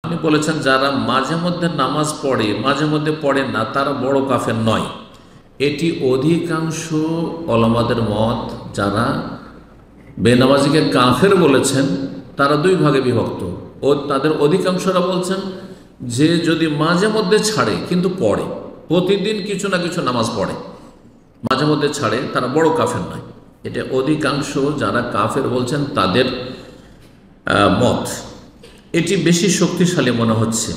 আপনি বলেছেন যারা মাঝে মধ্যে নামাজ পড়ে মাঝে মধ্যে পড়ে না তারা বড় কাফের নয়, এটি অধিকাংশ ওলামাদের মত। যারা বেনামাজিকে কাফের বলেছেন তারা দুই ভাগে বিভক্ত। ও তাদের অধিকাংশরা বলছেন যে যদি মাঝে মধ্যে ছাড়ে কিন্তু পড়ে, প্রতিদিন কিছু না কিছু নামাজ পড়ে, মাঝে মধ্যে ছাড়ে, তারা বড় কাফের নয়। এটা অধিকাংশ যারা কাফের বলছেন তাদের মত। এটি বেশি শক্তিশালী মনে হচ্ছে।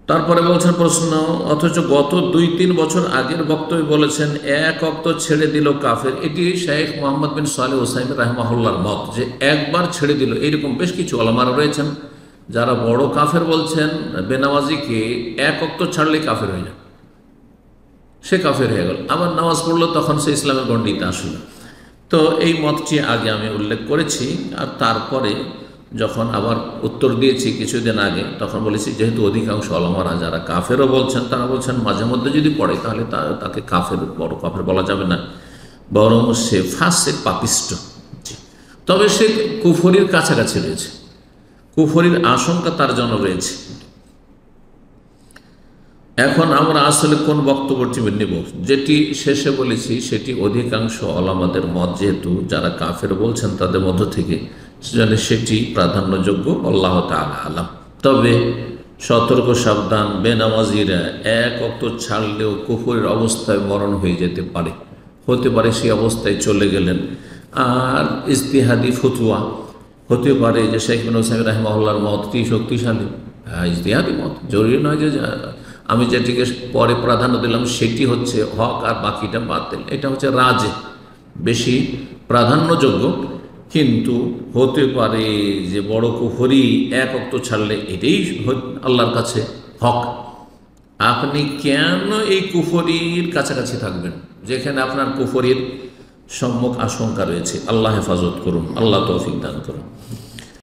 তারপরে বলছেন প্রশ্ন, অথচ গত 2-3 বছর আগের বক্তব্য বলেছেন এক ওয়াক্ত ছেড়ে দিল কাফের। এটি শেখ মোহাম্মদ বিন সালেহ ওসাইমিন রাহিমাহুল্লাহর মত যে একবার ছেড়ে দিল। এইরকম বেশ কিছু ওলামারা রয়েছেন যারা বড় কাফের বলছেন বেনামাজিকে এক ওয়াক্ত ছাড়লে কাফের হয়ে যায়, সে কাফের হয়ে গেল, আবার নামাজ পড়লো তখন সে ইসলামের গণ্ডিতে আসলো। তো এই মতটি আগে আমি উল্লেখ করেছি, আর তারপরে যখন আবার উত্তর দিয়েছি কিছুদিন আগে তখন বলেছি যেহেতু অধিকাংশ ওলামারা যারা কাফেরও বলছেন তারা বলছেন মাঝে মধ্যে যদি পড়ে তাহলে তাকে কাফের বড় কাফের বলা যাবে না, বরং সে ফাসিক পাপিষ্ট। তবে সে কুফরির কাছাকাছি রয়েছে, কুফরির আশঙ্কা তার জন্য রয়েছে। এখন আমরা আসলে কোন বক্তব্যটি নেব? যেটি শেষে বলেছি সেটি অধিকাংশ ওলামাদের মত, যেহেতু যারা কাফের বলছেন তাদের মধ্য থেকে, সেজন্য সেটি প্রাধান্যযোগ্য, আল্লাহ তাআলা আলাম। তবে সতর্ক সাবধান, বেনামাজিরা এক ওয়াক্ত ছাড়লেও কুফরের অবস্থায় মরণ হয়ে যেতে পারে, হতে পারে সেই অবস্থায় চলে গেলেন। আর ইজতিহাদি ফতুয়া হতে পারে যে শেখ বিন ওসাইমিন রাহিমাহুল্লাহর মতটি শক্তিশালী, ইজতিহাদি মত, জরুরি নয় যে আমি যেটিকে পরে প্রাধান্য দিলাম সেটি হচ্ছে হক আর বাকিটা বাতিল। এটা হচ্ছে রাজে বেশি প্রাধান্যযোগ্য, কিন্তু হতে পারে যে বড় কুফরি এক ওয়াক্ত ছাড়লে এটাই আল্লাহর কাছে হক। আপনি কেন এই কুফরির কাছাকাছি থাকবেন যেখানে আপনার কুফরির সম্মুখ আশঙ্কা রয়েছে? আল্লাহ হেফাজত করুন, আল্লাহ তৌফিক দান করুন।